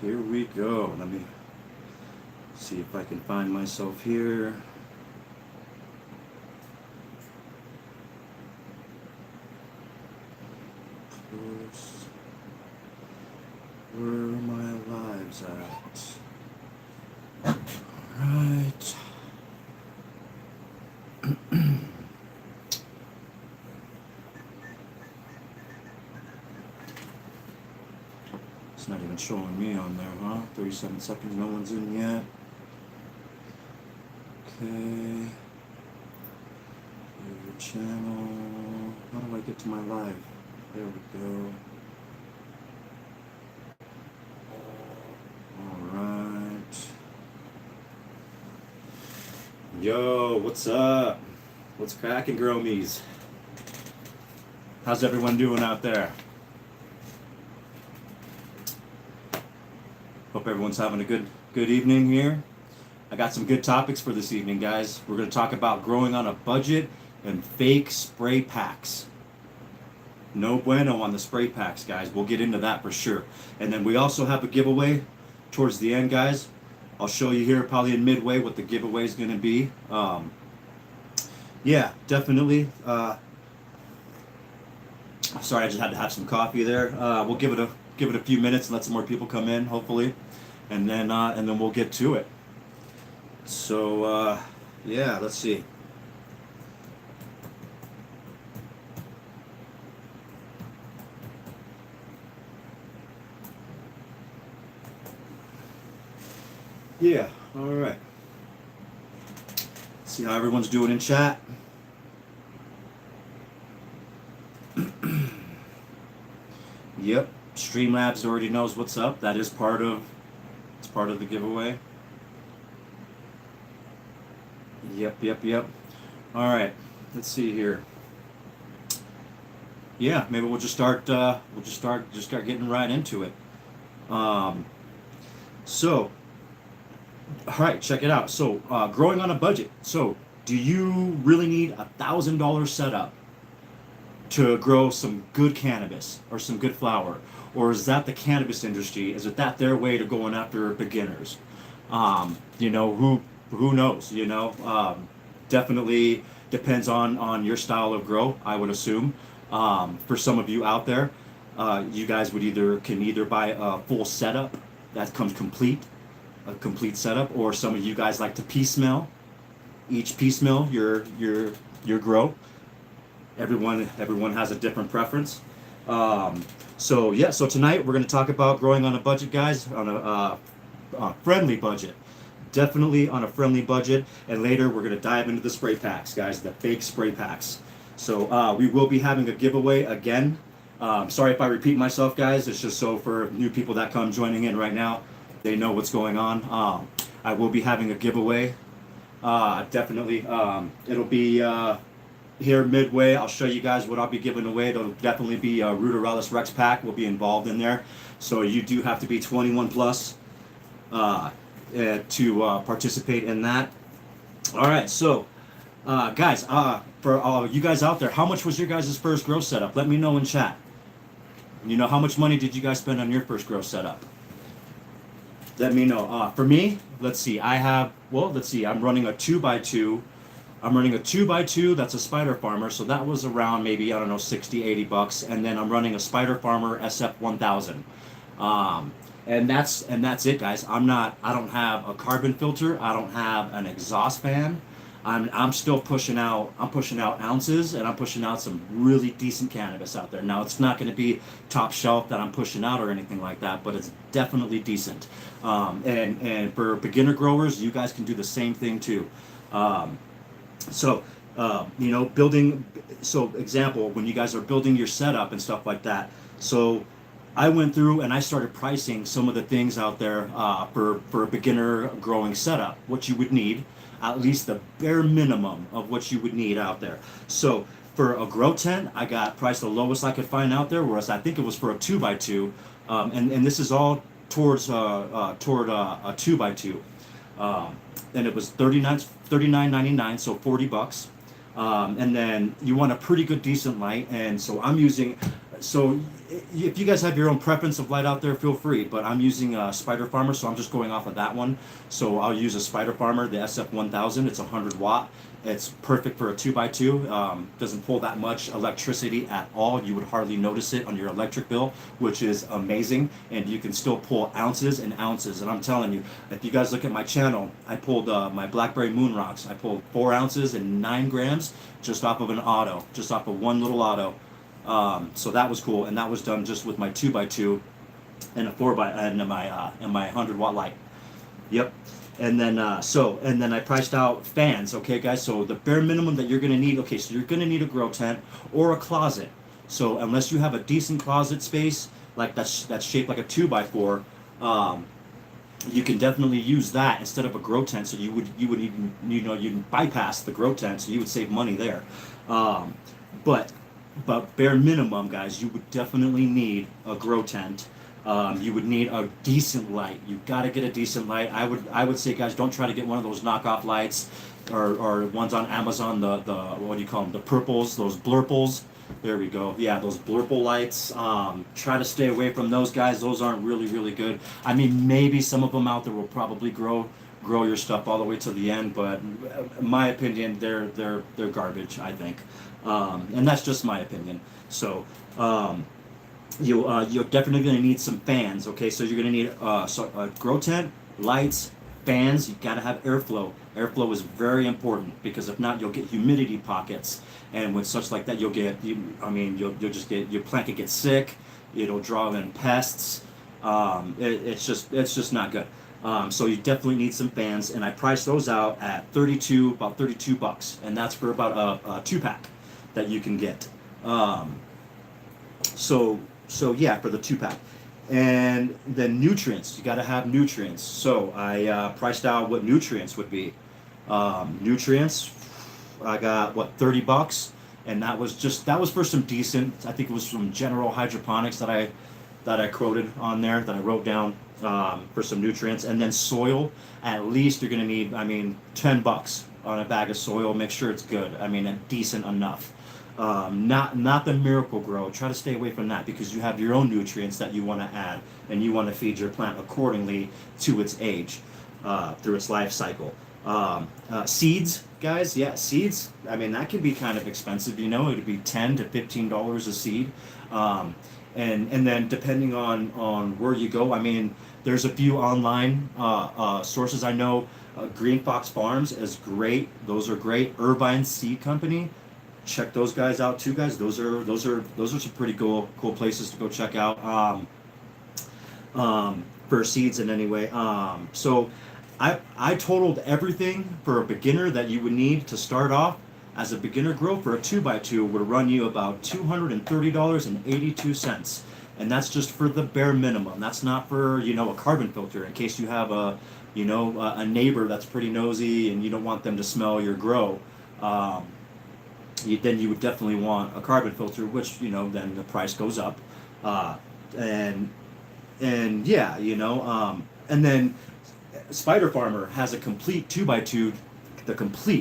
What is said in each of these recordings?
here we go. Let me see if I can find myself here. Where are my lives at? Alright. It's not even showing me on there, huh? 37 seconds, no one's in yet. Okay. Your channel. How do I get to my live? There we go. Alright. Yo, what's up? What's cracking, girl-me's? How's everyone doing out there? Hope everyone's having a good evening here. I got some good topics for this evening, guys. We're going to talk about growing on a budget and fake spray packs. No bueno on the spray packs, guys. We'll get into that for sure. And then we also have a giveaway towards the end, guys. I'll show you here probably in midway what the giveaway is going to be. Yeah, definitely. Sorry, I just had to have some coffee there. We'll give it a few minutes and let some more people come in, hopefully, and then we'll get to it. So yeah, let's see. Yeah, all right. See how everyone's doing in chat. Yep, Streamlabs already knows what's up. That is part of the giveaway. Yep. All right, let's see here. Yeah, maybe we'll just start getting right into it. So, all right, check it out. So, growing on a budget. So, do you really need $1,000 setup to grow some good cannabis or some good flower? Or is that the cannabis industry? Is it that their way to going after beginners? You know, who knows? You know, definitely depends on your style of grow, I would assume. For some of you out there, you guys can either buy a full setup that comes complete, a complete setup, or some of you guys like to piecemeal. Each piecemeal your grow. Everyone has a different preference. So yeah, so tonight we're going to talk about growing on a budget, guys, on a friendly budget. Definitely on a friendly budget, and later we're going to dive into the spray packs, guys, the fake spray packs. So we will be having a giveaway again. Sorry if I repeat myself, guys. It's just so for new people that come joining in right now, they know what's going on. I will be having a giveaway. Definitely, it'll be here midway. I'll show you guys what I'll be giving away. It'll definitely be a Ruderalis Rex pack will be involved in there. So you do have to be 21 plus to participate in that. All right, so guys, for all you guys out there, how much was your guys' first grow setup? Let me know in chat. You know, how much money did you guys spend on your first grow setup? Let me know. For me, let's see. I'm running a 2x2. I'm running a 2x2. That's a Spider Farmer. So that was around maybe, I don't know, $60-$80. And then I'm running a Spider Farmer SF1000. And that's it, guys. I don't have a carbon filter. I don't have an exhaust fan. I'm still pushing out ounces, and I'm pushing out some really decent cannabis out there. Now, it's not going to be top shelf that I'm pushing out or anything like that, but it's definitely decent. And for beginner growers, you guys can do the same thing too. You know, example, when you guys are building your setup and stuff like that. So I went through and I started pricing some of the things out there for a beginner growing setup, what you would need, at least the bare minimum of what you would need out there. So for a grow tent, I got priced the lowest I could find out there, whereas I think it was for a 2x2, and this is all toward a 2x2, and it was $39.99, so $40. And then you want a pretty good decent light, and so I'm using, so if you guys have your own preference of light out there, feel free. But I'm using a Spider Farmer, so I'm just going off of that one. So I'll use a Spider Farmer, the SF1000. It's 100 watt. It's perfect for a 2x2. Doesn't pull that much electricity at all. You would hardly notice it on your electric bill, which is amazing. And you can still pull ounces and ounces. And I'm telling you, if you guys look at my channel, I pulled my Blackberry Moon Rocks. I pulled 4 ounces and 9 grams just off of an auto, just off of one little auto. So that was cool, and that was done just with my 2x2 and a 4x and my 100 watt light. Yep. And then and then I priced out fans. Okay, guys. So the bare minimum that you're gonna need. Okay, so you're gonna need a grow tent or a closet. So unless you have a decent closet space like that's shaped like a 2x4, you can definitely use that instead of a grow tent. So you would even you'd bypass the grow tent, so you would save money there. But bare minimum, guys, you would definitely need a grow tent. You would need a decent light. You've got to get a decent light. I would say, guys, don't try to get one of those knockoff lights or ones on Amazon, the what do you call them, the purples, those blurples. There we go. Yeah, those blurple lights. Try to stay away from those, guys. Those aren't really good. I mean, maybe some of them out there will probably grow your stuff all the way to the end, but in my opinion, they're garbage, I think. And that's just my opinion. So you're definitely going to need some fans. Okay, so you're going to need a grow tent, lights, fans. You got to have airflow. Airflow is very important, because if not, you'll get humidity pockets, and with such like that, you'll just get your plant could get sick. It'll draw in pests. It's just not good. So you definitely need some fans, and I priced those out at about 32 bucks, and that's for about a 2-pack that you can get. So yeah, for the 2-pack. And then nutrients, you got to have nutrients. So I priced out what nutrients would be. Nutrients, I got 30 bucks, and that was for some decent, I think it was from General Hydroponics that I quoted on there, that I wrote down for some nutrients. And then soil, at least you're going to need, 10 bucks on a bag of soil. Make sure it's good. Decent enough. Not the Miracle Grow. Try to stay away from that, because you have your own nutrients that you want to add, and you want to feed your plant accordingly to its age, through its life cycle. Seeds, guys, yeah, seeds. That can be kind of expensive. It would be $10 to $15 a seed. And then depending on where you go, there's a few online sources I know. Green Fox Farms is great. Those are great. Irvine Seed Company. Check those guys out too, guys. Those are some pretty cool places to go check out for seeds in any way. So I totaled everything for a beginner that you would need to start off as a beginner grow for a 2x2 would run you about $230.82, and that's just for the bare minimum. That's not for a carbon filter, in case you have a neighbor that's pretty nosy and you don't want them to smell your grow. Then you would definitely want a carbon filter, which then the price goes up, and yeah, and then Spider Farmer has a complete 2x2,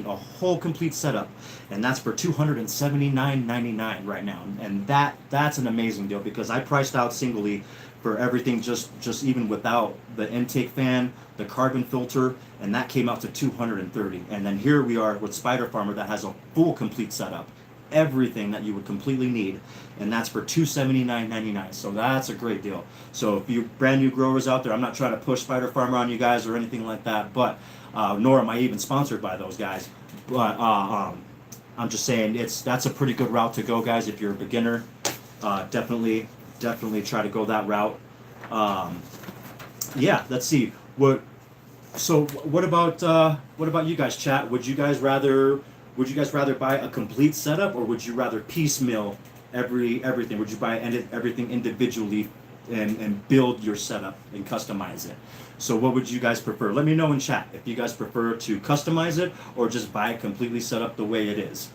a whole complete setup, and that's for $279.99 right now, and that's an amazing deal, because I priced out singly for everything, just even without the intake fan, the carbon filter, and that came out to $230. And then here we are with Spider Farmer that has a full complete setup, everything that you would completely need, and that's for $279.99. So that's a great deal. So if you brand new growers out there, I'm not trying to push Spider Farmer on you guys or anything like that, but nor am I even sponsored by those guys. But I'm just saying that's a pretty good route to go, guys. If you're a beginner, definitely try to go that route. Yeah, let's see. What about you guys, chat? Would you guys rather buy a complete setup, or would you rather piecemeal everything? Would you buy everything individually and build your setup and customize it? So what would you guys prefer? Let me know in chat if you guys prefer to customize it or just buy it completely set up the way it is.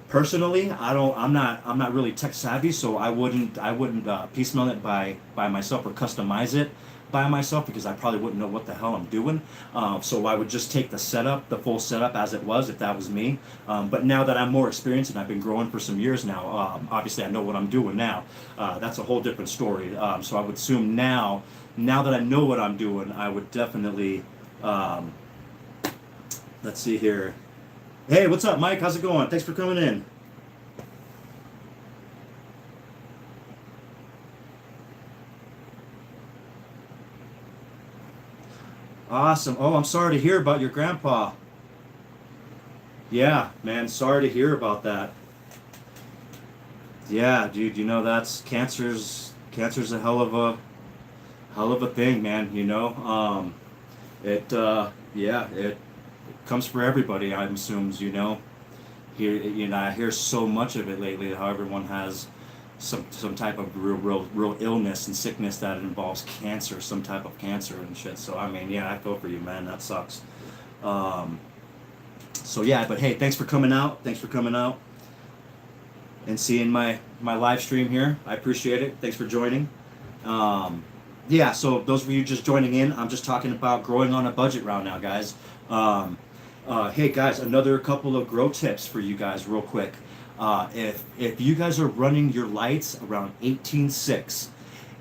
Personally, I'm not really tech savvy, so I wouldn't piecemeal it by myself or customize it by myself because I probably wouldn't know what the hell I'm doing. So I would just take the full setup as it was if that was me. But now that I'm more experienced and I've been growing for some years now, obviously I know what I'm doing now. That's a whole different story. So I would assume now that I know what I'm doing, I would definitely. Um, let's see here. Hey, what's up, Mike? How's it going? Thanks for coming in. Awesome. Oh, I'm sorry to hear about your grandpa. Yeah, man, sorry to hear about that. Yeah, dude, that's cancer's a hell of a thing, man, it yeah, it comes for everybody, I assume. I hear so much of it lately, how everyone has some type of real illness and sickness that involves cancer, some type of cancer and shit. So I mean, yeah, I feel for you, man. That sucks. Um, so yeah, but hey, thanks for coming out. Thanks for coming out and seeing my live stream here. I appreciate it. Thanks for joining. Um, yeah, so those of you just joining in, I'm just talking about growing on a budget round now, guys. Um, hey guys, another couple of grow tips for you guys, real quick. If you guys are running your lights around 18.6,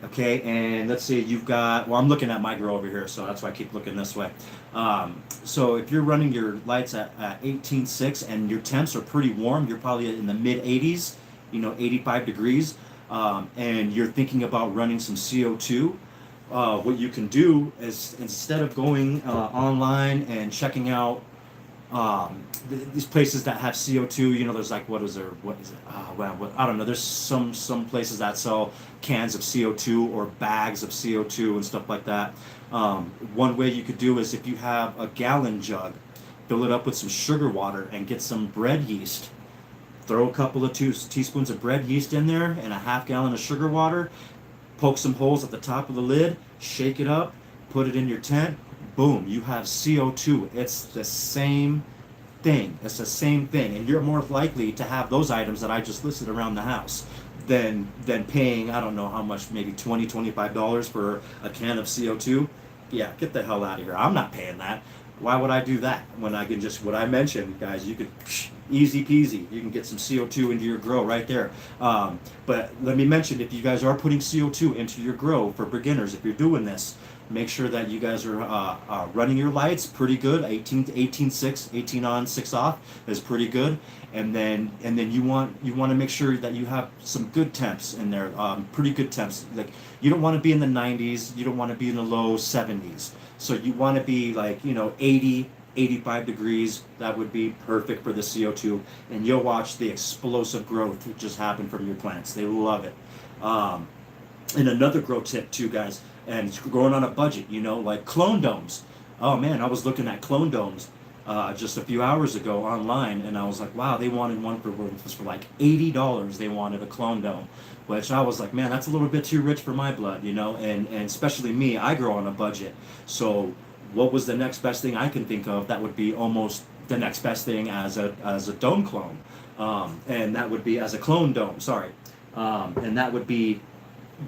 okay, and let's say you've got, well, I'm looking at my grow over here, so that's why I keep looking this way. So if you're running your lights at 18.6 and your temps are pretty warm, you're probably in the mid 80s, 85 degrees, and you're thinking about running some CO2. What you can do is instead of going online and checking out these places that have CO2, there's like, what is it? Well, I don't know. There's some places that sell cans of CO2 or bags of CO2 and stuff like that. One way you could do is if you have a gallon jug, fill it up with some sugar water and get some bread yeast. Throw a couple of teaspoons of bread yeast in there and a half gallon of sugar water. Poke some holes at the top of the lid, shake it up, put it in your tent. Boom, you have CO2. It's the same thing. It's the same thing. And you're more likely to have those items that I just listed around the house than paying, I don't know how much, maybe $20, $25 for a can of CO2. Yeah, get the hell out of here. I'm not paying that. Why would I do that when I can just, what I mentioned, guys, you could, easy peasy, you can get some CO2 into your grow right there. But let me mention, if you guys are putting CO2 into your grow for beginners, if you're doing this, make sure that you guys are running your lights pretty good. 18 on, 6 off is pretty good. And then you want to make sure that you have some good temps in there, pretty good temps. Like, you don't want to be in the 90s, you don't want to be in the low 70s. So you want to be like 80, 85 degrees. That would be perfect for the CO2, and you'll watch the explosive growth just happen from your plants. They love it. And another grow tip too, guys, and it's growing on a budget, like clone domes. Oh man, I was looking at clone domes just a few hours ago online, and I was like, wow, they wanted one for like $80. They wanted a clone dome, which I was like, man, that's a little bit too rich for my blood, and especially me, I grow on a budget. So what was the next best thing I can think of that would be almost the next best thing as a dome clone, and that would be as a clone dome. Sorry, and that would be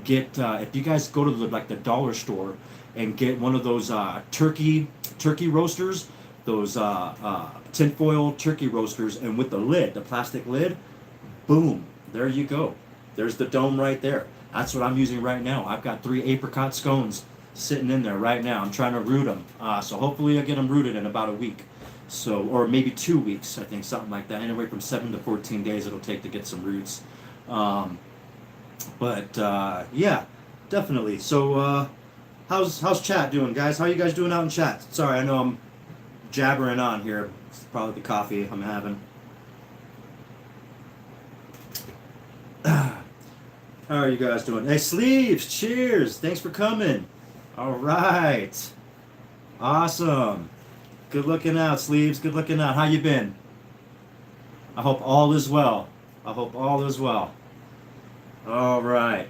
if you guys go to the dollar store and get one of those turkey roasters, those tinfoil turkey roasters, and with the plastic lid, boom, there you go. There's the dome right there. That's what I'm using right now. I've got 3 apricot scones sitting in there right now. I'm trying to root them. So hopefully I get them rooted in about a week. So, or maybe 2 weeks, I think, something like that. Anyway, from 7 to 14 days it'll take to get some roots. But yeah, definitely. So how's chat doing, guys? How you guys doing out in chat? Sorry, I know I'm jabbering on here. It's probably the coffee I'm having. How are you guys doing? Hey, Sleeves, cheers. Thanks for coming. All right. Awesome. Good looking out, Sleeves. Good looking out. How you been? I hope all is well. I hope all is well. All right.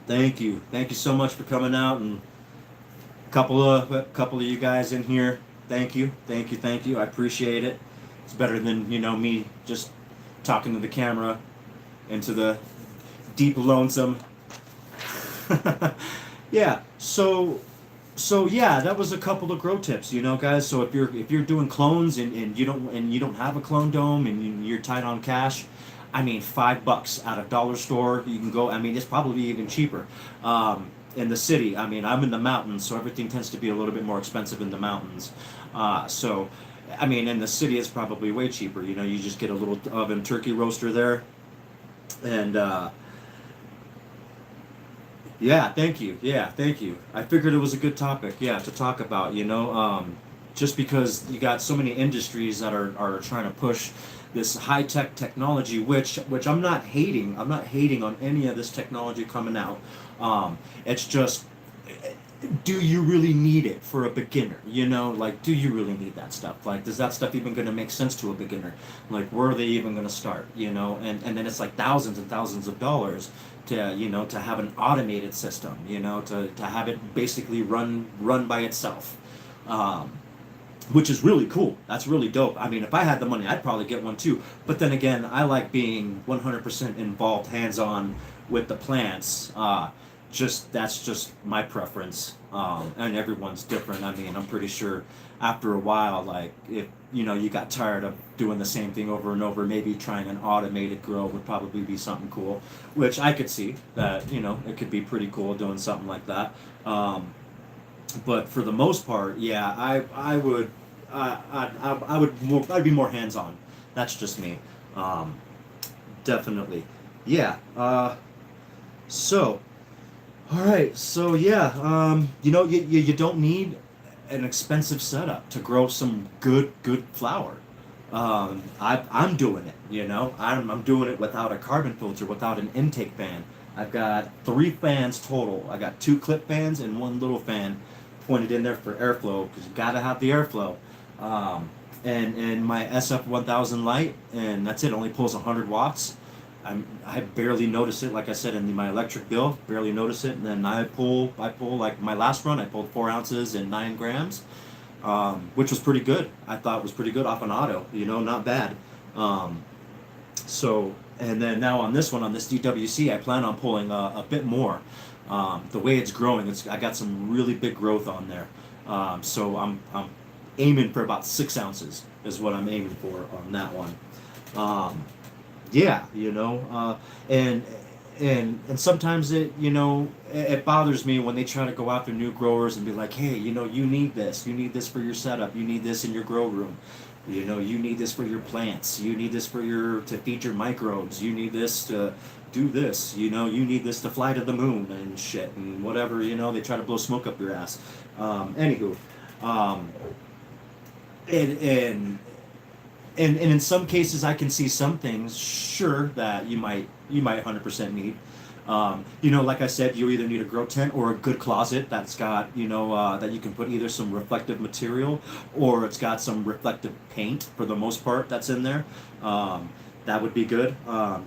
Thank you. Thank you so much for coming out, and a couple of you guys in here. Thank you. Thank you. Thank you. I appreciate it. It's better than, me just talking to the camera, into the deep lonesome. Yeah. So yeah, that was a couple of grow tips, guys. So if you're doing clones and you don't have a clone dome and you're tight on cash, I mean $5 at a dollar store you can go. I mean it's probably even cheaper. In the city, I mean I'm in the mountains, so everything tends to be a little bit more expensive in the mountains. So I mean in the city it's probably way cheaper. You just get a little oven turkey roaster there, and yeah, thank you. Yeah, thank you. I figured it was a good topic, yeah, to talk about, just because you got so many industries that are trying to push this high-tech technology, which I'm not hating. I'm not hating on any of this technology coming out. It's just, do you really need it for a beginner? Like, do you really need that stuff? Like, is that stuff even going to make sense to a beginner? Like, where are they even going to start? And then it's like thousands and thousands of dollars to have an automated system, to have it basically run by itself, which is really cool. That's really dope. I mean, if I had the money, I'd probably get one too. But then again, I like being 100% involved, hands-on with the plants. That's just my preference, and everyone's different. I mean, I'm pretty sure after a while, like if you got tired of doing the same thing over and over, maybe trying an automated grow would probably be something cool, which I could see that it could be pretty cool doing something like that. But for the most part, yeah, I'd be more hands on. That's just me, definitely. Yeah. So. All right, so yeah, you don't need an expensive setup to grow some good flower. I'm doing it, I'm doing it without a carbon filter, without an intake fan. I've got 3 fans total. I got 2 clip fans and 1 little fan pointed in there for airflow because you gotta have the airflow. And my SF1000 light, and that's it. Only pulls 100 watts. I barely notice it, like I said in my electric bill, barely notice it. And then I pull like my last run, I pulled 4 ounces and 9 grams, which was pretty good. I thought it was pretty good off an auto, not bad. And then now on this one, on this DWC, I plan on pulling a bit more. The way it's growing, I got some really big growth on there. So I'm aiming for about 6 ounces is what I'm aiming for on that one. Yeah, and sometimes it bothers me when they try to go after new growers and be like, hey, you need this for your setup, you need this in your grow room, you need this for your plants, you need this to feed your microbes, you need this to do this, you need this to fly to the moon and shit and whatever, they try to blow smoke up your ass. Anywho, and in some cases, I can see some things, sure, that you might 100% need. Like I said, you either need a grow tent or a good closet that's got, that you can put either some reflective material or it's got some reflective paint for the most part that's in there. That would be good.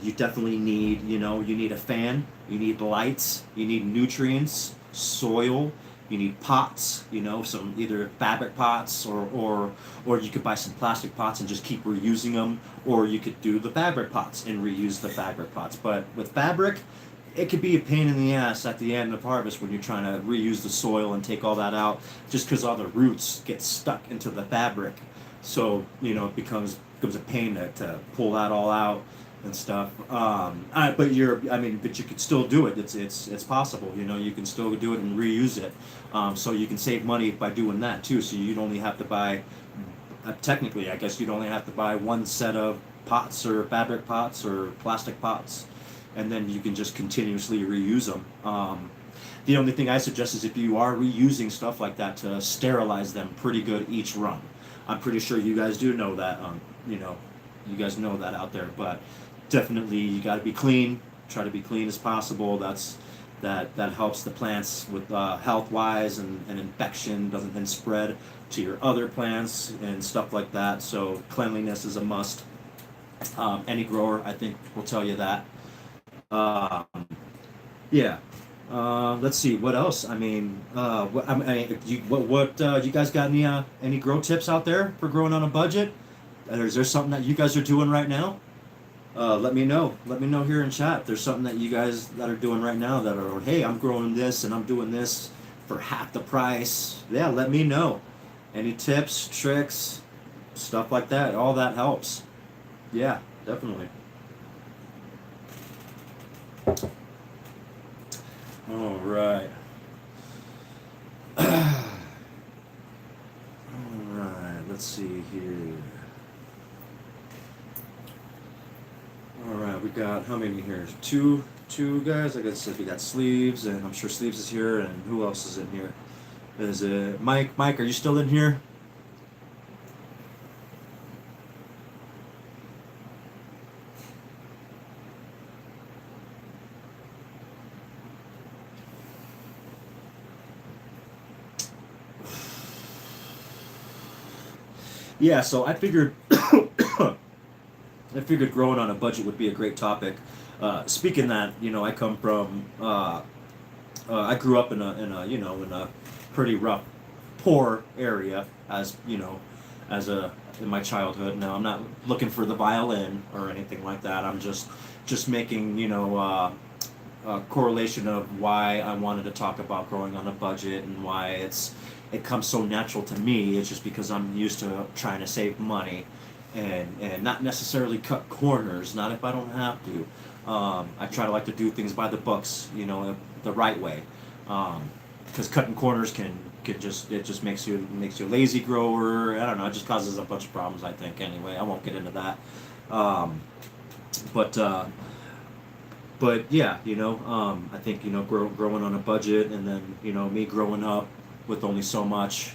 You definitely need, you need a fan, you need lights, you need nutrients, soil. You need pots, some either fabric pots or you could buy some plastic pots and just keep reusing them, or you could do the fabric pots and reuse the fabric pots. But with fabric, it could be a pain in the ass at the end of harvest when you're trying to reuse the soil and take all that out, just because all the roots get stuck into the fabric. So it becomes a pain to pull that all out and stuff. But you could still do it. It's possible. You can still do it and reuse it. So you can save money by doing that too. So you'd only have to buy, technically, I guess you'd only have to buy 1 set of pots or fabric pots or plastic pots, and then you can just continuously reuse them. The only thing I suggest is if you are reusing stuff like that, to sterilize them pretty good each run. I'm pretty sure you guys do know that. You guys know that out there, but definitely you got to be clean. Try to be clean as possible. That helps the plants with health wise, and infection doesn't then spread to your other plants and stuff like that. So cleanliness is a must. Any grower, I think, will tell you that. Yeah. Let's see what else. You guys got any grow tips out there for growing on a budget? Is there something that you guys are doing right now? let me know. Let me know here in chat if there's something that you guys that are doing right now that are, hey, I'm growing this and I'm doing this for half the price. Yeah, let me know. Any tips, tricks, stuff like that, all that helps. Yeah, definitely. All right. All right, let's see here. All right, we got how many here? Two guys. I guess we got Sleeves, and I'm sure Sleeves is here, and who else is in here? Is it Mike? Mike, are you still in here? Yeah, so I figured I figured growing on a budget would be a great topic. Speaking that, I come from I grew up in a pretty rough, poor area as as a in my childhood. Now I'm not looking for the violin or anything like that. I'm just making a correlation of why I wanted to talk about growing on a budget and why it comes so natural to me. It's just because I'm used to trying to save money and not necessarily cut corners. Not if I don't have to. I try to like to do things by the books, the right way. Because cutting corners can just makes you a lazy grower. I don't know. It just causes a bunch of problems. I think anyway. I won't get into that. Um, but yeah, I think growing on a budget, and then me growing up with only so much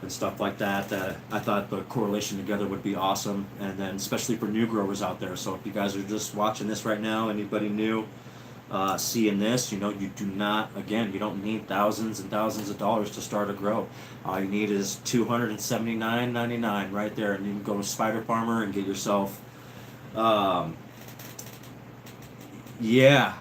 and stuff like that. That I thought the correlation together would be awesome, and then especially for new growers out there. So if you guys are just watching this right now, anybody new seeing this, you do not, again, you don't need thousands and thousands of dollars to start a grow. All you need is $279.99 right there, and you can go to Spider Farmer and get yourself. Um, yeah,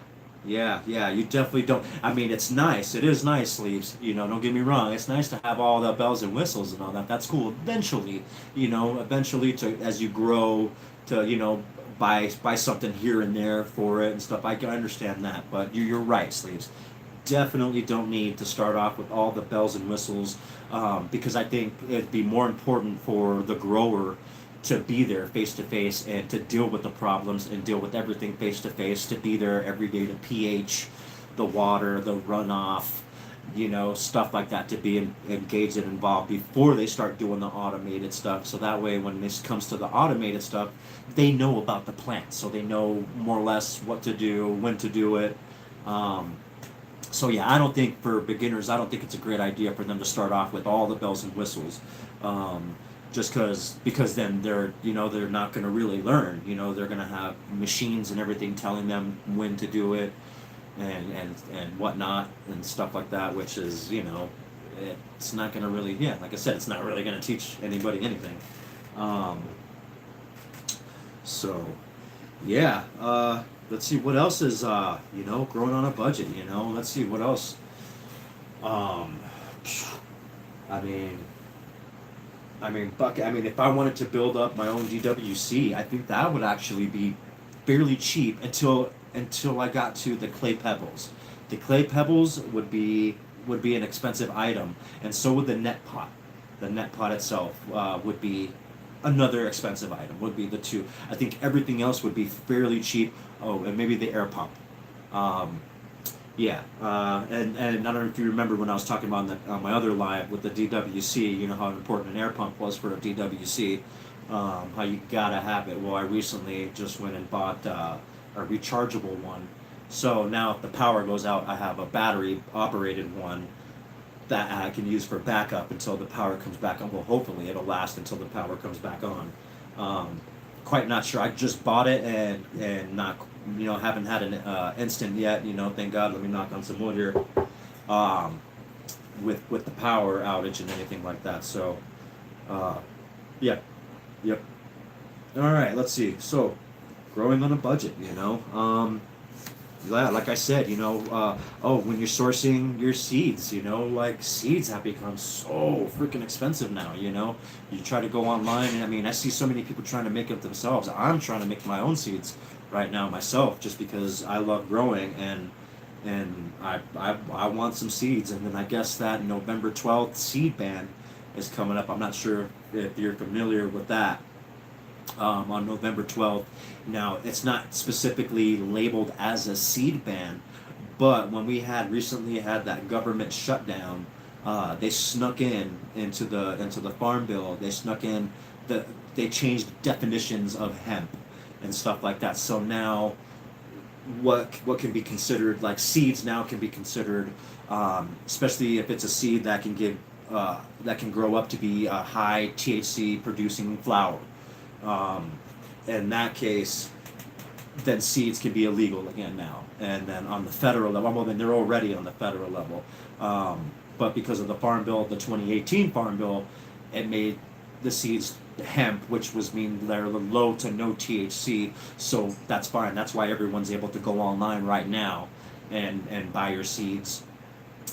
yeah. You definitely don't. I mean, it's nice. It is nice, Sleeves. Don't get me wrong. It's nice to have all the bells and whistles and all that. That's cool. Eventually, to as you grow, to buy something here and there for it and stuff. I can understand that, but you're right, Sleeves. Definitely don't need to start off with all the bells and whistles, because I think it'd be more important for the grower to be there face to face and to deal with the problems and deal with everything face to face, to be there every day to pH the water, the runoff, stuff like that, to be engaged and involved before they start doing the automated stuff. So that way, when this comes to the automated stuff, they know about the plant, so they know more or less what to do, when to do it. Um, so yeah, I don't think for beginners, I don't think it's a great idea for them to start off with all the bells and whistles. Just because then they're not going to really learn. They're going to have machines and everything telling them when to do it and whatnot and stuff like that, which is it's not going to really, yeah, like I said, it's not really going to teach anybody anything. Um, so yeah, let's see what else is growing on a budget. Let's see what else. Um, I mean. If I wanted to build up my own DWC, I think that would actually be fairly cheap until I got to the clay pebbles. The clay pebbles would be an expensive item, and so would the net pot. The net pot itself would be another expensive item. Would be the two. I think everything else would be fairly cheap. Oh, and maybe the air pump. Um, yeah, and I don't know if you remember when I was talking about on my other live with the DWC, how important an air pump was for a DWC, how you gotta have it. Well, I recently just went and bought a rechargeable one, so now if the power goes out, I have a battery operated one that I can use for backup until the power comes back on. Well, hopefully it'll last until the power comes back on. Um, Quite not sure. I just bought it and not haven't had an instant yet. Thank God. Let me knock on some wood here. Um, with the power outage and anything like that. So, uh, yeah, yep. All right. Let's see. So, growing on a budget. yeah, like I said, when you're sourcing your seeds, like seeds have become so freaking expensive now. You try to go online, and I mean, I see so many people trying to make it themselves. I'm trying to make my own seeds right now myself, just because I love growing, and I want some seeds. And then I guess that November 12th seed ban is coming up. I'm not sure if you're familiar with that. On November 12th. Now, it's not specifically labeled as a seed ban, but when we had recently had that government shutdown, they snuck into the farm bill. They snuck in they changed definitions of hemp and stuff like that. So now, what can be considered like seeds now can be considered, especially if it's a seed that can give that can grow up to be a high THC producing flower. Um, in that case, then seeds can be illegal again now. And then on the federal level, well, then they're already on the federal level. But because of the Farm Bill, the 2018 Farm Bill, it made the seeds hemp, which was mean they're low to no THC. So that's fine. That's why everyone's able to go online right now and buy your seeds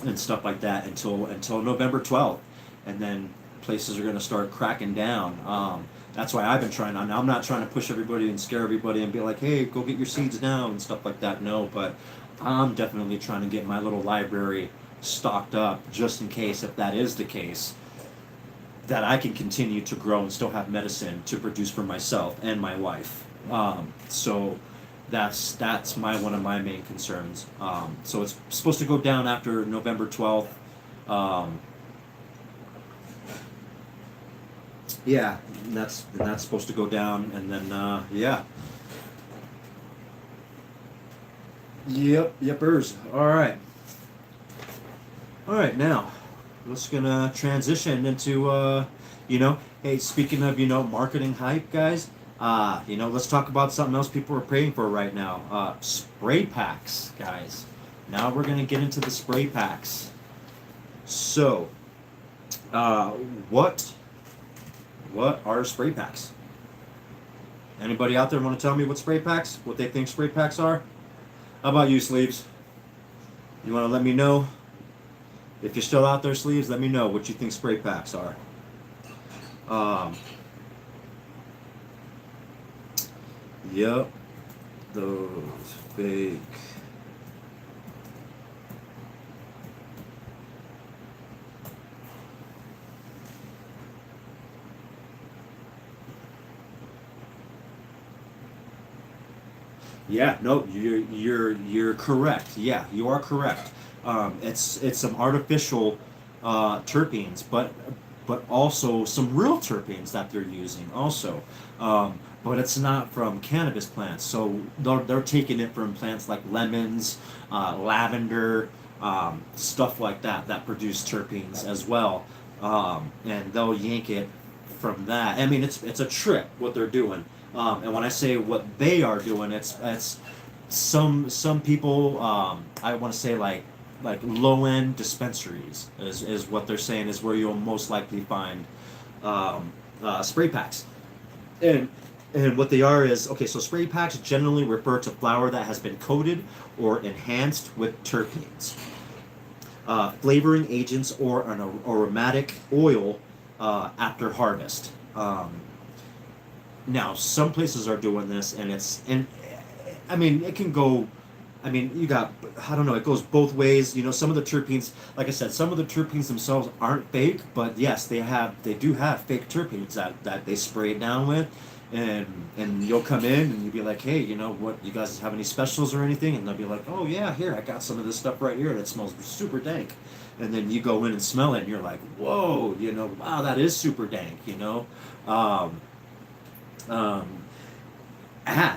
and stuff like that until November 12th, and then places are going to start cracking down. That's why I've been trying. I'm not trying to push everybody and scare everybody and be like, hey, go get your seeds now and stuff like that. No, but I'm definitely trying to get my little library stocked up just in case, if that is the case, that I can continue to grow and still have medicine to produce for myself and my wife. So that's one of my main concerns. So it's supposed to go down after November 12th. Yeah, and that's supposed to go down, and then yeah. Yepers. All right. Now, let's gonna transition into Hey, speaking of marketing hype, guys. Let's talk about something else people are paying for right now. Spray packs, guys. Now we're gonna get into the spray packs. So, what are spray packs? Anybody out there want to tell me what spray packs? What they think spray packs are? How about you, Sleeves? You want to let me know? If you're still out there, Sleeves, let me know what you think spray packs are. Yep. Those fake. Yeah, no, you're correct. Yeah, you are correct. It's some artificial terpenes, but also some real terpenes that they're using also. But it's not from cannabis plants, so they're taking it from plants like lemons, lavender, stuff like that produce terpenes as well, and they'll yank it from that. I mean, it's a trip what they're doing. And when I say what they are doing, it's some people. I want to say like low end dispensaries is what they're saying is where you'll most likely find spray packs. And what they are is okay. So spray packs generally refer to flour that has been coated or enhanced with terpenes, flavoring agents, or an aromatic oil after harvest. Now, some places are doing this, and I mean, it can go. I mean, I don't know, it goes both ways. Some of the terpenes, like I said, some of the terpenes themselves aren't fake, but yes, they do have fake terpenes that they spray it down with, and you'll come in and you'll be like, hey, what, you guys have any specials or anything? And they'll be like, oh yeah, here, I got some of this stuff right here that smells super dank. And then you go in and smell it, and you're like, whoa, wow, that is super dank,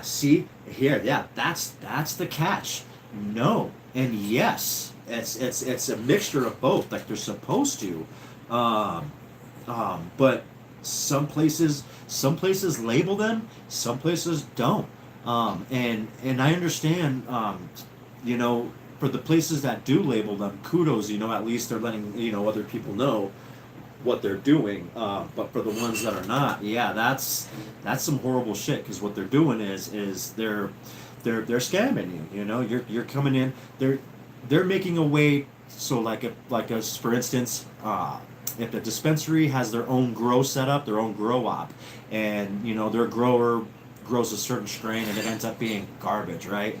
see here, yeah, that's the catch. No and yes, it's a mixture of both, like they're supposed to. But some places label them, some places don't. And I understand. For the places that do label them, kudos. At least they're letting other people know what they're doing. But for the ones that are not, yeah, that's some horrible shit. Because what they're doing is they're they're scamming you. You know, you're coming in. They're making a way. So like a for instance, if the dispensary has their own grow setup, their own grow op, and you know their grower grows a certain strain and it ends up being garbage, right?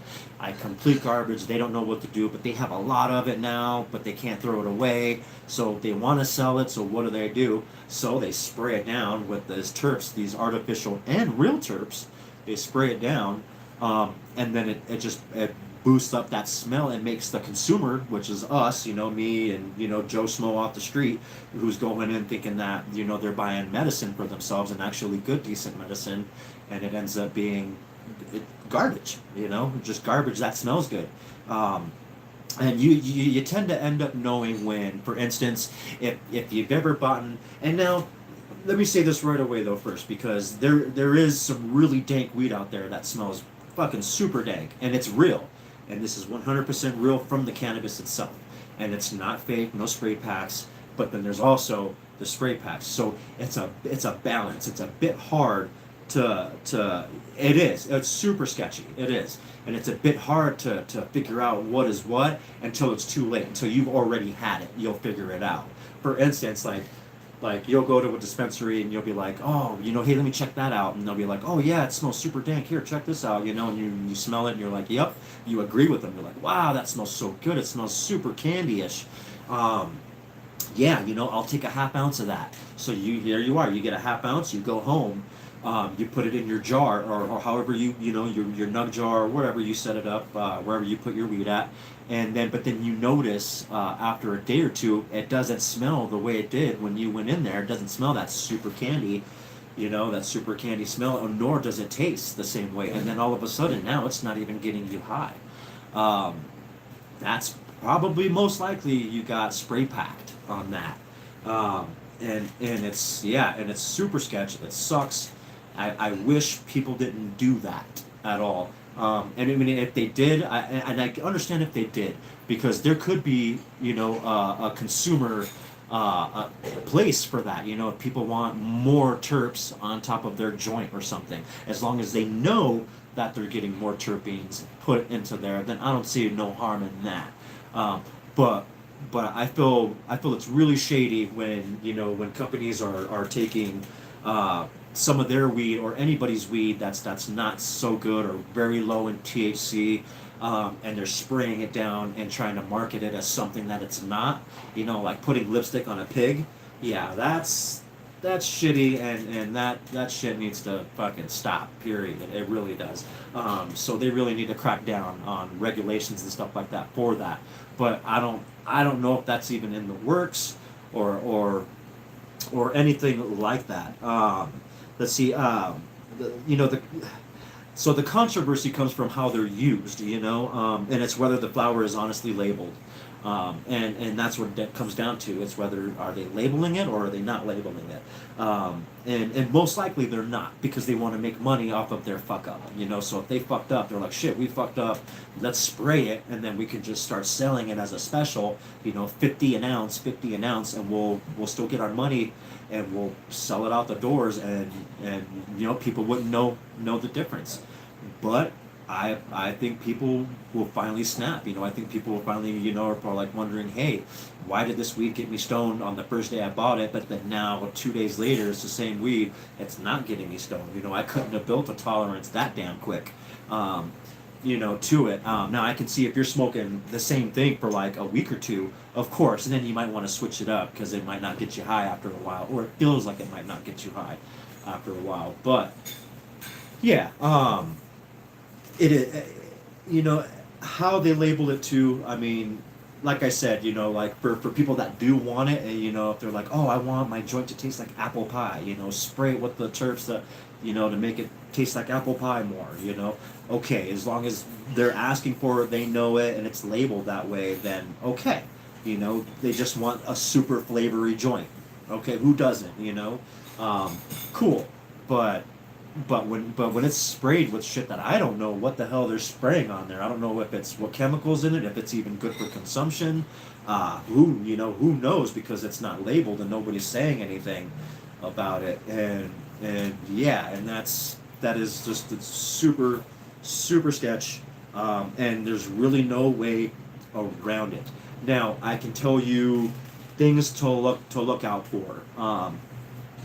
Complete garbage. They don't know what to do, but they have a lot of it now, but they can't throw it away. So they want to sell it. So what do? So they spray it down with these terps, these artificial and real terps. They spray it down, and then it boosts up that smell and makes the consumer, which is us, you know, me and, you know, Joe Smo off the street, who's going in thinking that, you know, they're buying medicine for themselves and actually good, decent medicine, and it ends up being garbage, you know, just garbage that smells good. And you tend to end up knowing when, for instance, if you've ever bought, and now, let me say this right away though first, because there is some really dank weed out there that smells fucking super dank, and it's real. And this is 100% real from the cannabis itself. And it's not fake, no spray packs, but then there's also the spray packs. So it's a balance. It's a bit hard it's super sketchy. It is. And it's a bit hard to figure out what is what until it's too late. Until you've already had it, you'll figure it out. For instance, like you'll go to a dispensary and you'll be like, oh, you know, hey, let me check that out. And they'll be like, oh yeah, it smells super dank. Here, check this out. You know, and you smell it and you're like, yep. You agree with them. You're like, wow, that smells so good. It smells super candy-ish. Yeah, you know, I'll take a half ounce of that. So here you are. You get a half ounce. You go home. You put it in your jar or however you know your nug jar or whatever you set it up, wherever you put your weed at. But then you notice after a day or two, it doesn't smell the way it did when you went in there. It doesn't smell that super candy, you know, that super candy smell, nor does it taste the same way. And then all of a sudden, now it's not even getting you high. That's probably most likely you got spray packed on that. And it's super sketchy. It sucks. I wish people didn't do that at all. And I mean, if they did, I understand if they did, because there could be, you know, a consumer a place for that. You know, if people want more terps on top of their joint or something, as long as they know that they're getting more terpenes put into there, then I don't see no harm in that. But I feel it's really shady when, you know, when companies are taking some of their weed or anybody's weed that's not so good or very low in THC, and they're spraying it down and trying to market it as something that it's not. You know, like putting lipstick on a pig. Yeah, that's shitty, and that shit needs to fucking stop. Period. It really does. So they really need to crack down on regulations and stuff like that for that. But I don't know if that's even in the works or anything like that. Let's see. So the controversy comes from how they're used, you know, and it's whether the flower is honestly labeled, and that's what it comes down to. It's whether are they labeling it or are they not labeling it, and most likely they're not, because they want to make money off of their fuck up, you know. So if they fucked up, they're like, shit, we fucked up, let's spray it, and then we can just start selling it as a special, you know, 50 an ounce, and we'll still get our money, and we'll sell it out the doors, and you know, people wouldn't know the difference. But I think people will finally snap. You know, I think people will finally, you know, are like wondering, hey, why did this weed get me stoned on the first day I bought it, but then now 2 days later it's the same weed, it's not getting me stoned. You know, I couldn't have built a tolerance that damn quick, you know, to it. Now I can see if you're smoking the same thing for like a week or two, of course, and then you might want to switch it up because it might not get you high after a while, or it feels like it might not get you high after a while. But yeah, it is, you know, how they label it too. I mean, like I said, you know, like for people that do want it, and you know, if they're like, oh, I want my joint to taste like apple pie, you know, spray it with the terps that, you know, to make it taste like apple pie more, you know. Okay, as long as they're asking for it, they know it, and it's labeled that way, then okay. You know, they just want a super flavory joint. Okay, who doesn't, you know? Cool. But when it's sprayed with shit that I don't know what the hell they're spraying on there. I don't know if it's what chemicals in it, if it's even good for consumption. Who knows, because it's not labeled and nobody's saying anything about it. And that is just, it's super super sketch, and there's really no way around it. Now I can tell you things to look out for.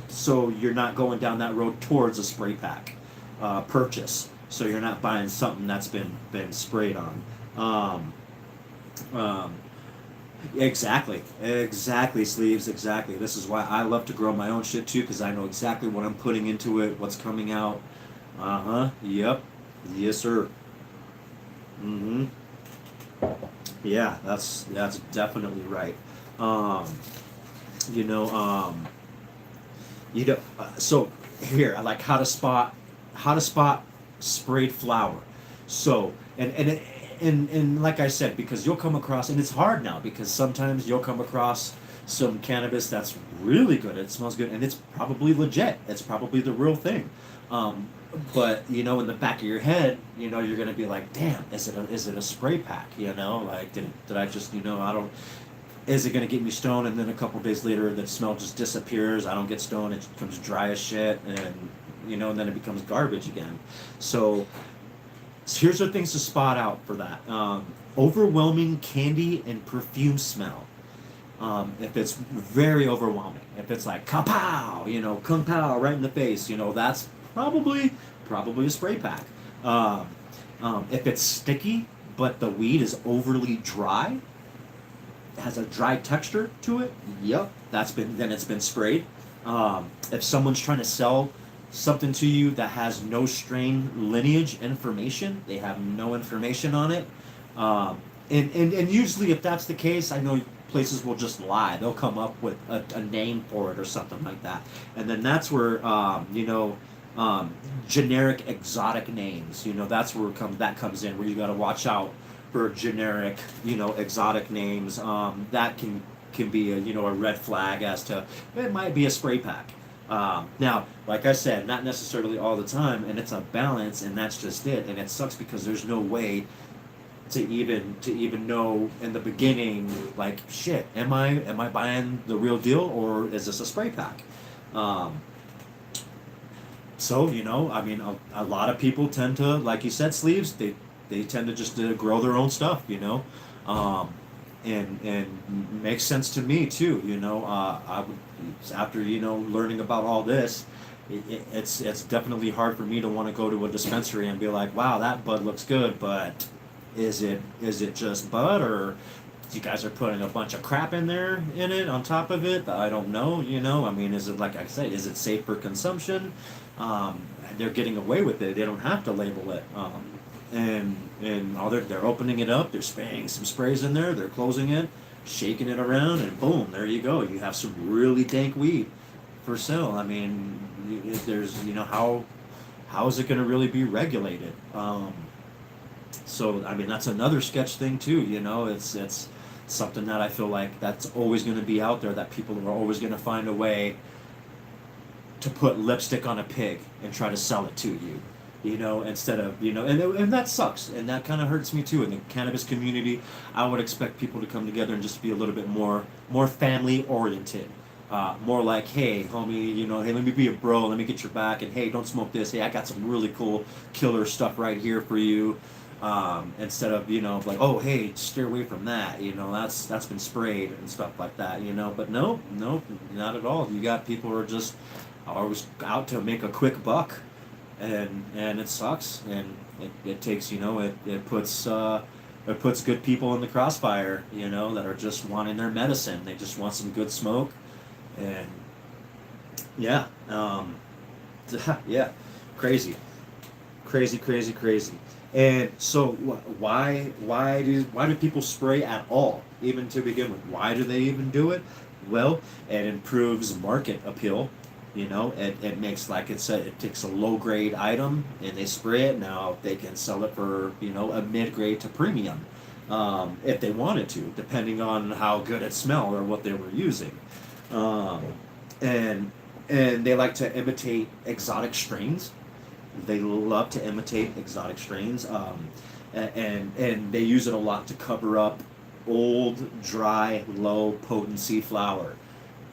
So you're not going down that road towards a spray pack purchase. So you're not buying something that's been sprayed on. Um, exactly, sleeves, exactly. This is why I love to grow my own shit too, because I know exactly what I'm putting into it, what's coming out. Yep, yes sir. Mm-hmm. Yeah, that's definitely right. Um, you know, so here I like how to spot sprayed flower. So and like I said, because you'll come across, and it's hard now because sometimes you'll come across some cannabis that's really good. It smells good, and it's probably legit. It's probably the real thing. Um, but in the back of your head, you're gonna be like, damn, is it a spray pack? Like did I just I don't. Is it gonna get me stoned, and then a couple days later the smell just disappears? I don't get stoned. It becomes dry as shit, and and then it becomes garbage again. So here's the things to spot out for that. Overwhelming candy and perfume smell. If it's very overwhelming, if it's like kapow, kung pao right in the face, that's probably a spray pack. Um, if it's sticky, but the weed is overly dry, has a dry texture to it, yep, it's been sprayed. If someone's trying to sell something to you that has no strain lineage information, they have no information on it. And usually, if that's the case, I know places will just lie. They'll come up with a name for it or something like that, and then that's where generic exotic names. That's where that comes in, where you got to watch out for generic, exotic names. That can be a red flag as to it might be a spray pack. Now, like I said, not necessarily all the time, and it's a balance, and that's just it. And it sucks because there's no way to even know in the beginning, like, shit, am I buying the real deal, or is this a spray pack? Um, so I mean, a lot of people tend to, like you said, sleeves. They tend to just grow their own stuff, um, and makes sense to me too. I would, after learning about all this, it's definitely hard for me to want to go to a dispensary and be like, wow, that bud looks good, but is it just bud, or you guys are putting a bunch of crap in it on top of it that I don't know. I mean, is it, like I said, is it safe for consumption? They're getting away with it. They don't have to label it. And all they're opening it up. They're spraying some sprays in there. They're closing it, shaking it around, and boom, there you go. You have some really dank weed for sale. I mean, if there's how is it going to really be regulated? So I mean, that's another sketch thing too. It's something that I feel like that's always going to be out there. That people are always going to find a way to put lipstick on a pig and try to sell it to you. Instead of and that sucks, and that kind of hurts me too. In the cannabis community, I would expect people to come together and just be a little bit more family oriented. More like, hey, homie, hey, let me be a bro, let me get your back, and hey, don't smoke this. Hey, I got some really cool killer stuff right here for you. Instead of like, oh, hey, steer away from that. That's been sprayed and stuff like that. But no, not at all. You got people who are just always out to make a quick buck, and it sucks, and it takes it puts good people in the crossfire, that are just wanting their medicine. They just want some good smoke, and yeah, yeah, crazy, crazy, crazy, crazy. And so why do people spray at all, even to begin with? Why do they even do it? Well, it improves market appeal. It makes, like it said, it takes a low grade item and they spray it. Now they can sell it for a mid grade to premium, if they wanted to, depending on how good it smelled or what they were using. Um, and they like to imitate exotic strains. They love to imitate exotic strains, and they use it a lot to cover up old, dry, low potency flour.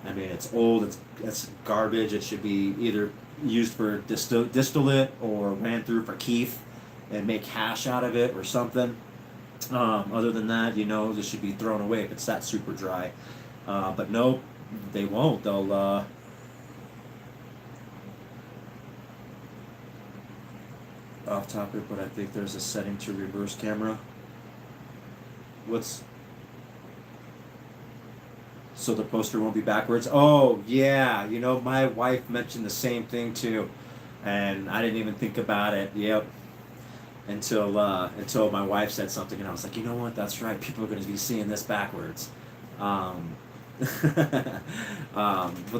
I mean, it's old, it's garbage. It should be either used for distillate or ran through for keef. and make hash out of it or something. Other than that, this should be thrown away if it's that super dry. But no, they won't. They'll off topic, but I think there's a setting to reverse camera. What's so the poster won't be backwards? Oh yeah, my wife mentioned the same thing too, and I didn't even think about it. Yep. Until my wife said something, and I was like, you know what? That's right. People are going to be seeing this backwards. But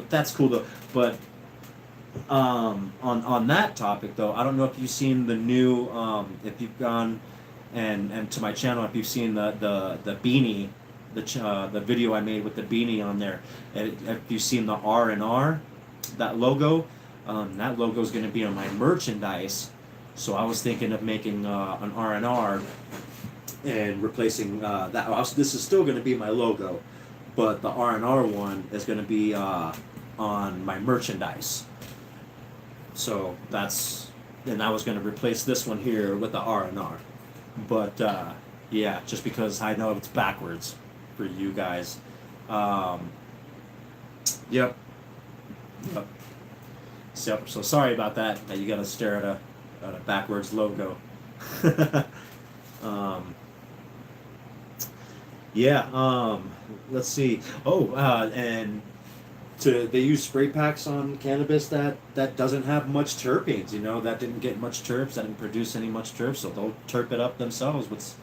that's cool though. But on that topic though, I don't know if you've seen the new if you've gone and to my channel, if you've seen the beanie, the video I made with the beanie on there. If you've seen the R&R, that logo, that logo is going to be on my merchandise. So I was thinking of making an R&R and replacing that. This is still going to be my logo, but the R&R one is going to be on my merchandise. So and I was going to replace this one here with the R&R. But yeah, just because I know it's backwards for you guys. Yep. So sorry about that you got to stare at a backwards logo. Let's see. And they use spray packs on cannabis that doesn't have much terpenes. That didn't get much terps, that didn't produce any much terps, so they'll terp it up themselves with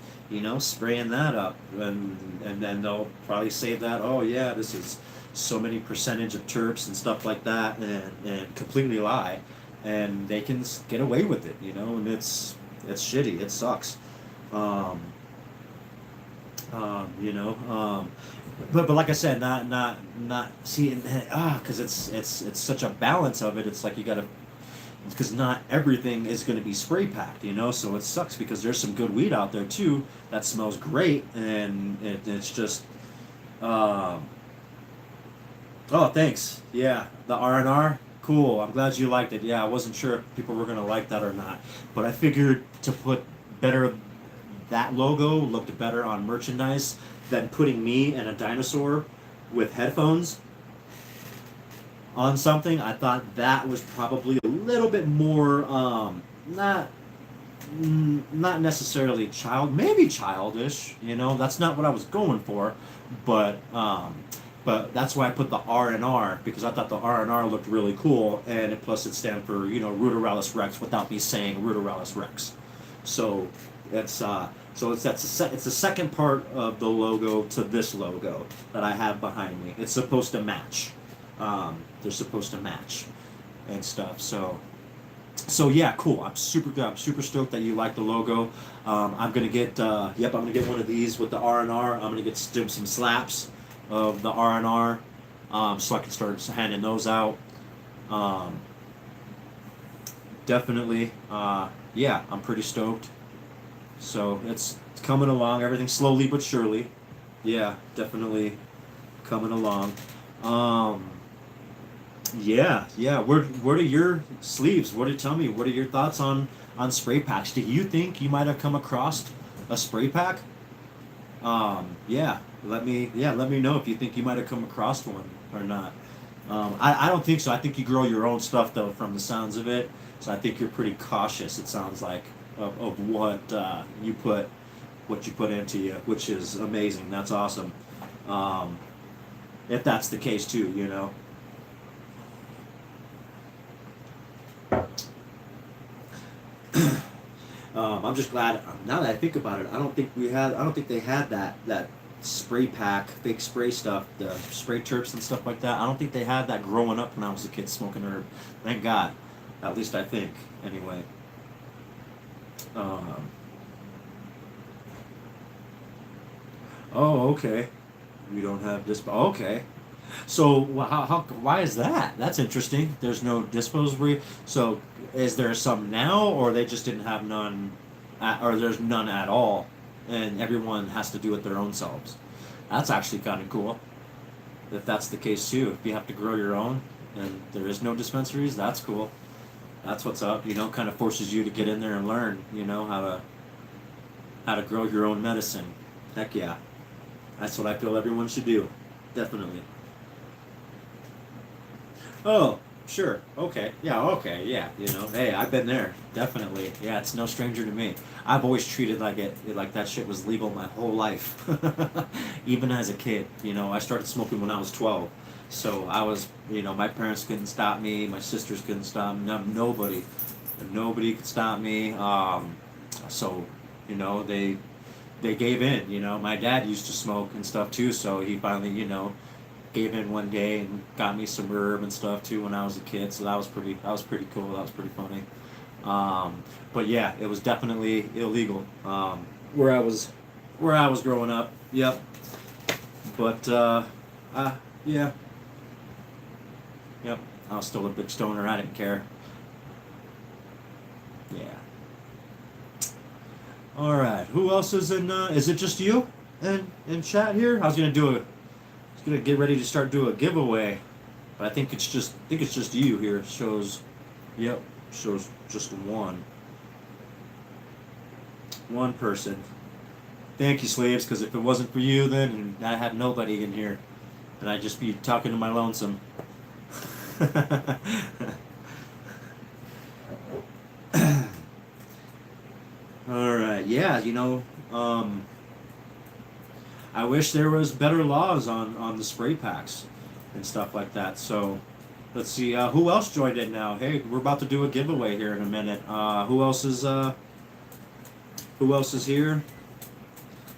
spraying that up, and then they'll probably say that, oh yeah, this is so many percentage of terps and stuff like that, and completely lie, and they can get away with it, and it's shitty, it sucks. But like I said, not see, because it's such a balance of it. It's like you gotta, because not everything is going to be spray packed, so it sucks because there's some good weed out there too that smells great, and it's just oh, thanks. Yeah, the R&R, cool. I'm glad you liked it. Yeah, I wasn't sure if people were going to like that or not, but I figured to put that logo looked better on merchandise than putting me and a dinosaur with headphones on something. I thought that was probably a little bit more not necessarily maybe childish, that's not what I was going for, but that's why I put the R&R, because I thought the R&R looked really cool, and plus it stands for Ruderalis Rex without me saying Ruderalis Rex. So it's the second part of the logo to this logo that I have behind me. It's supposed to match. They're supposed to match and stuff. So yeah, cool. I'm super stoked that you like the logo. I'm gonna get I'm gonna get one of these with the R&R. I'm gonna get some slaps of the R&R, so I can start handing those out. Definitely. Yeah, I'm pretty stoked. So it's coming along, everything slowly but surely. Yeah, definitely coming along. Yeah. What are your sleeves? Tell me, what are your thoughts on spray packs? Do you think you might have come across a spray pack? Let me know if you think you might have come across one or not. I don't think so. I think you grow your own stuff though, from the sounds of it. So I think you're pretty cautious, it sounds like, of what you put into you, which is amazing. That's awesome. If that's the case too, I'm just glad. Now that I think about it, I don't think they had that spray pack, fake spray stuff, the spray terps and stuff like that. I don't think they had that growing up when I was a kid smoking herb. Thank God. At least I think, anyway. Oh, okay. We don't have this. Okay. So why is that? That's interesting. There's no dispos. So is there some now, or they just didn't have none, or there's none at all, and everyone has to do it their own selves? That's actually kind of cool. If that's the case too, if you have to grow your own and there is no dispensaries, that's cool. That's what's up. You know, kind of forces you to get in there and learn. You know how to grow your own medicine. Heck yeah, that's what I feel everyone should do. Definitely. Oh, sure. Okay. Yeah. Okay. Yeah. You know. Hey, I've been there. Definitely. Yeah. It's no stranger to me. I've always treated like that shit was legal my whole life, even as a kid. You know, I started smoking when I was 12, so I was. You know, my parents couldn't stop me. My sisters couldn't stop me. Nobody could stop me. So, you know, they gave in. You know, my dad used to smoke and stuff too, so he finally, gave in one day and got me some herb and stuff too when I was a kid. So that was pretty cool. That was pretty funny. But yeah, it was definitely illegal where I was growing up. Yep. But yeah, yep. I was still a big stoner. I didn't care. Yeah. All right. Who else is in? Is it just you in chat here? I was gonna get ready to start do a giveaway, but I think it's just you here. It shows, yep, shows just one person. Thank you, slaves, because if it wasn't for you, then I had nobody in here, and I'd just be talking to my lonesome. All right, yeah, I wish there was better laws on the spray packs and stuff like that. So let's see who else joined in now. Hey, we're about to do a giveaway here in a minute. Who else is here?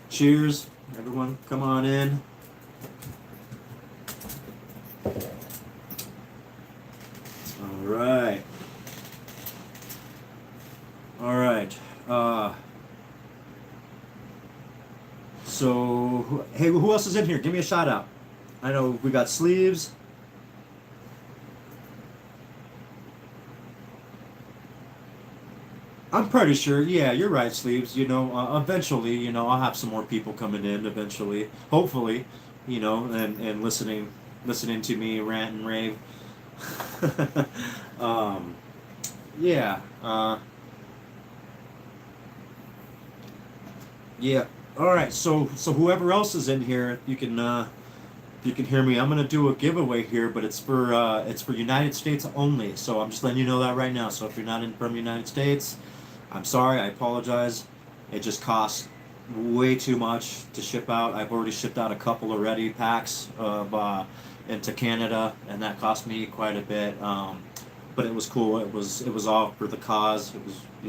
Cheers, everyone, come on in. All right. All right. So, hey, who else is in here? Give me a shout out. I know we got Sleeves. I'm pretty sure. Yeah, you're right, Sleeves. Eventually, I'll have some more people coming in eventually. Hopefully, and listening to me rant and rave. um, yeah. Yeah. All right. So whoever else is in here, if you can hear me, I'm gonna do a giveaway here, but it's for United States only. So I'm just letting you know that right now. So if you're not from United States, I'm sorry. I apologize. It just costs way too much to ship out. I've already shipped out a couple already packs of into Canada, and that cost me quite a bit. But it was cool. It was all for the cause. It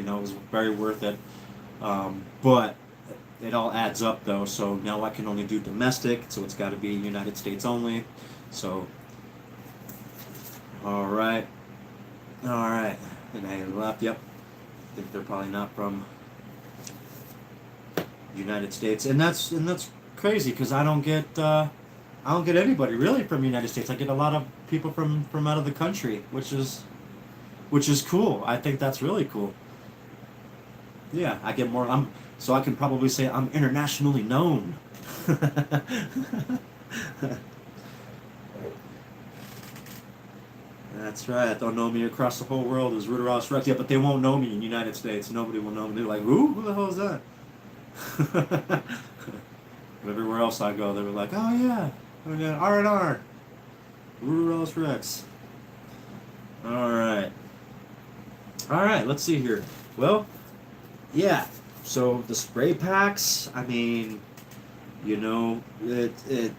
was very worth it. But it all adds up though, so now I can only do domestic, so it's got to be United States only. So, all right, all right, and I left. Yep, I think they're probably not from United States, and that's crazy because I don't get anybody really from United States. I get a lot of people from out of the country, which is cool. I think that's really cool. Yeah, I get more. So I can probably say I'm internationally known. That's right. They'll know me across the whole world as Ruderalis Rex. Yeah, but they won't know me in the United States. Nobody will know me. They're like, who? Who the hell is that? Everywhere else I go, they were like, oh yeah, R&R, Ruderalis Rex. All right. All right. Let's see here. Well, yeah. So the spray packs, I mean, it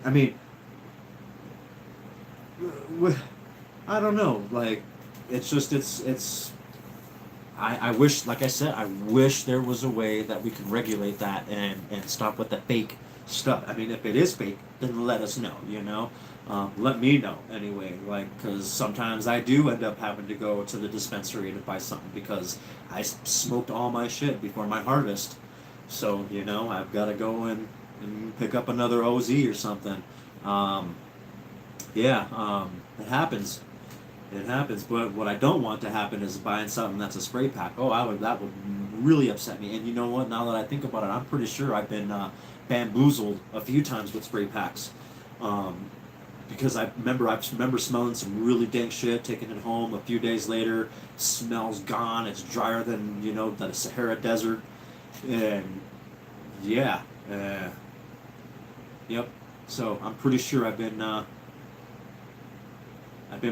I mean, I don't know, like, I wish, like I said, I wish there was a way that we could regulate that and stop with the fake stuff. I mean, if it is fake, then let us know. Let me know anyway, like, because sometimes I do end up having to go to the dispensary to buy something because smoked all my shit before my harvest. So, I've got to go and pick up another OZ or something. Um, yeah, it happens. It happens, but what I don't want to happen is buying something that's a spray pack. Oh, that would really upset me. And you know what? Now that I think about it, I'm pretty sure I've been bamboozled a few times with spray packs. Um, because I remember smelling some really dank shit, taking it home. A few days later, smell's gone. It's drier than the Sahara Desert, and yeah, yep. So I'm pretty sure I've been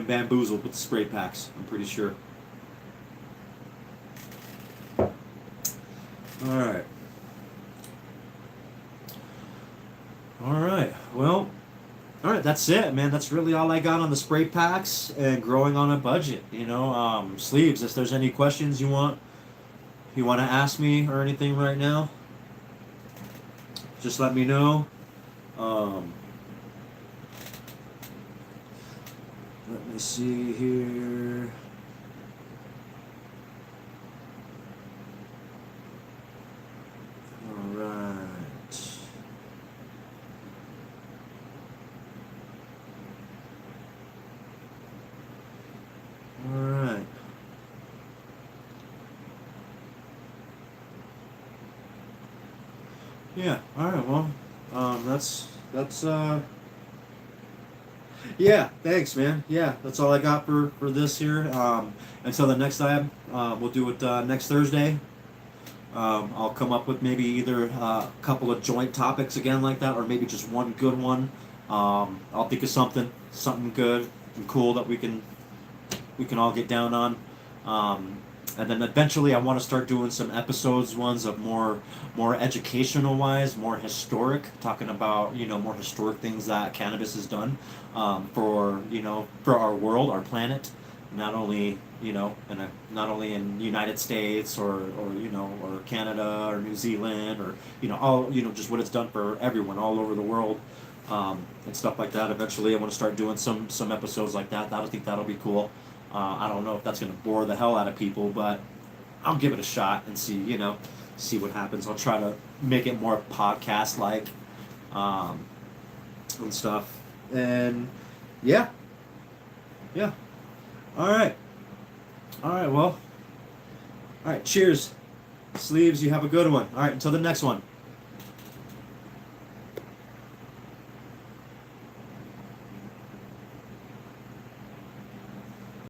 bamboozled with the spray packs. I'm pretty sure. All right. All right. Well, all right. That's it, man. That's really all I got on the spray packs and growing on a budget. Sleeves. If there's any questions you want to ask me or anything right now, just let me know. Um, Let me see here. All right. All right. Yeah. All right. Well, that's. Yeah, thanks, man. Yeah, that's all I got for this here. Until the next time, we'll do it next Thursday. I'll come up with maybe either a couple of joint topics again like that, or maybe just one good one. I'll think of something good and cool that we can all get down on. And then eventually, I want to start doing some ones of more educational wise, more historic, talking about more historic things that cannabis has done for our world, our planet, not only not only in United States or Canada or New Zealand or all just what it's done for everyone all over the world. And stuff like that. Eventually, I want to start doing some episodes like that. I think that'll be cool. I don't know if that's going to bore the hell out of people, but I'll give it a shot and see what happens. I'll try to make it more podcast like, and stuff. And yeah, yeah. All right, all right. Well, all right. Cheers, sleeves. You have a good one. All right. Until the next one.